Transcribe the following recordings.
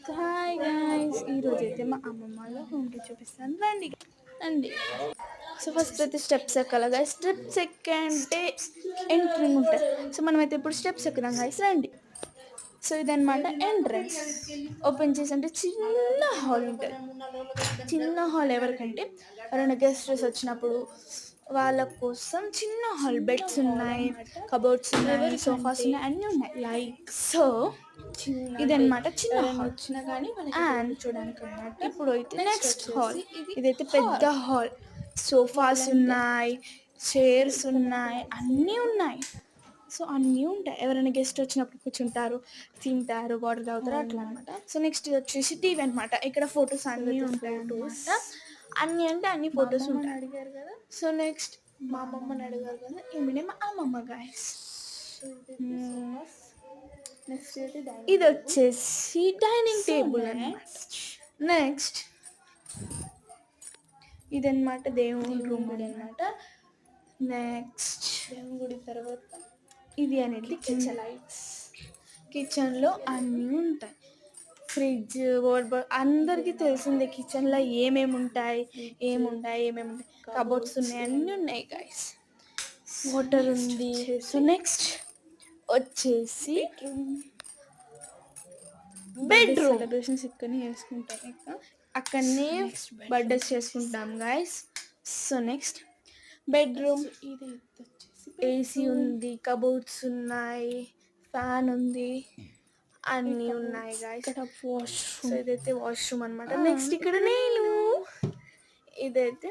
Hi guys, ఈరోజు అయితే మా అమ్మమ్మ వాళ్ళ హోమ్కి చూపిస్తాను, రండి రండి. సో ఫస్ట్ అయితే స్టెప్స్ ఎక్కాలి గైస్. స్టెప్స్ ఎక్కంటే ఎంట్రింగ్ ఉంటుంది. సో మనమైతే ఇప్పుడు స్టెప్స్ ఎక్కుదాం గైస్, రండి. సో ఇదన్నమాట ఎంట్రన్స్. ఓపెన్ చేసి అంటే చిన్న హాల్ ఉంటుంది. చిన్న హాల్ ఎవరికంటే ఎవరైనా గెస్టర్స్ వచ్చినప్పుడు వాళ్ళ కోసం చిన్న హాల్. బెడ్స్ ఉన్నాయి, కబోర్డ్స్ ఉన్నాయి, సోఫాస్ ఉన్నాయి, అన్నీ ఉన్నాయి. లైక్ సో ఇదన్నమాట చిన్న హాల్ వచ్చినా కానీ అండ్ చూడడానికి అన్నమాట. ఇప్పుడు అయితే నెక్స్ట్ హాల్. ఇదైతే పెద్ద హాల్. సోఫాస్ ఉన్నాయి, చైర్స్ ఉన్నాయి, అన్నీ ఉన్నాయి. సో అన్నీ ఉంటాయి. ఎవరైనా గెస్ట్ వచ్చినప్పుడు కూర్చుంటారు, తింటారు, వాటర్ తాగుతారు, అట్లా అనమాట. సో నెక్స్ట్ ఇది వచ్చేసి టీవీ అనమాట. ఇక్కడ ఫొటోస్ అన్నీ ఉంటాయి అన్నమాట. అన్నీ అంటే అన్ని ఫొటోస్ ఉంటాయి. అడిగారు కదా. సో నెక్స్ట్ మా అమ్మమ్మని అడిగారు కదా, ఈమెనే మా అమ్మమ్మ గాయస్. ఇది వచ్చేసి డైనింగ్ టేబుల్ అన్నమాట. నెక్స్ట్ ఇదన్నమాట దేవుని రూమ్ అనమాట. నెక్స్ట్ దేవుని గుడి తర్వాత ఇది అనేది కిచెన్. లైట్స్ కిచెన్లో అన్నీ ఉంటాయి. ఫ్రిడ్జ్, వాటర్, అందరికీ తెలిసిందే కిచెన్లో ఏమేమి ఉంటాయి, ఏమేమి ఉంటాయి. కబోర్డ్స్ ఉన్నాయి, అన్నీ ఉన్నాయి గైస్. వాటర్ ఉంది. సో నెక్స్ట్ వచ్చేసి బెడ్రూమ్. సెలబ్రేషన్స్ ఇక్కడనే చేసుకుంటాం, అక్కడనే బర్త్డేస్ చేసుకుంటాం గైస్. So next bedroom. ఇది ఏసీ ఉంది, కబోర్డ్స్ ఉన్నాయి, ఫ్యాన్ ఉంది, అన్నీ ఉన్నాయి గైస్. ఇక్కడ వాష్రూమ్. ఇదైతే వాష్రూమ్ అనమాట. నెక్స్ట్ ఇక్కడ నేను, ఇదైతే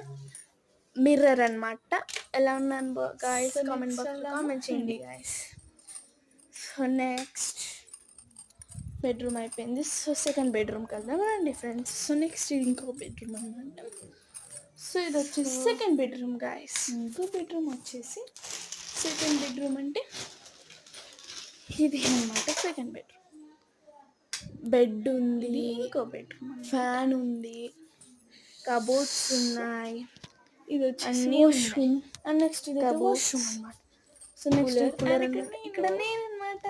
మిర్రర్ అనమాట. ఎలా ఉన్నాను గైస్ కామెంట్ బాక్స్లో కామెంట్ చేయండి గైస్. సో నెక్స్ట్ బెడ్రూమ్ అయిపోయింది. సో సెకండ్ బెడ్రూమ్కి వెళ్దాం రండి ఫ్రెండ్స్. సో నెక్స్ట్ ఇది ఇంకో బెడ్రూమ్ అనమాట. సో ఇది వచ్చేసి సెకండ్ బెడ్రూమ్ గైస్. ఇంకో బెడ్రూమ్ వచ్చేసి సెకండ్ బెడ్రూమ్ అంటే ఇది అనమాట. Second bedroom. బెడ్ ఉంది, ఇంకో బెడ్రూమ్, ఫ్యాన్ ఉంది, కబోర్డ్స్ ఉన్నాయి. ఇది వచ్చేసి వాష్రూమ్. అండ్ నెక్స్ట్ ఇది వాష్రూమ్ అనమాట. సో నెక్స్ట్ కూలర్ ఇక్కడ నేను అనమాట.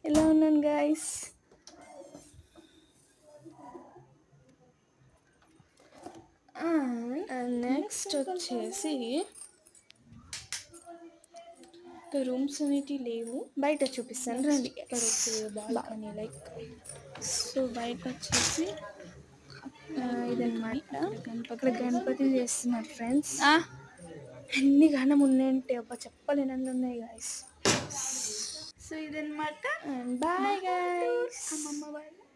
ఎలా ఉన్నాను గైస్. అండ్ నెక్స్ట్ వచ్చేసి రూమ్స్ అనేవి లేవు, బయట చూపిస్తాను రండి. Balcony like. సో బయట వచ్చేసి ఇదన్నమాట. అక్కడ గణపతి చేస్తున్నారు ఫ్రెండ్స్. అన్ని గానం ఉన్నాయంటే అబ్బా చెప్పలేనన్ని ఉన్నాయి గైస్. సో ఇదన్నమాట. Bye guys. అమ్మమ్మ బాయ్.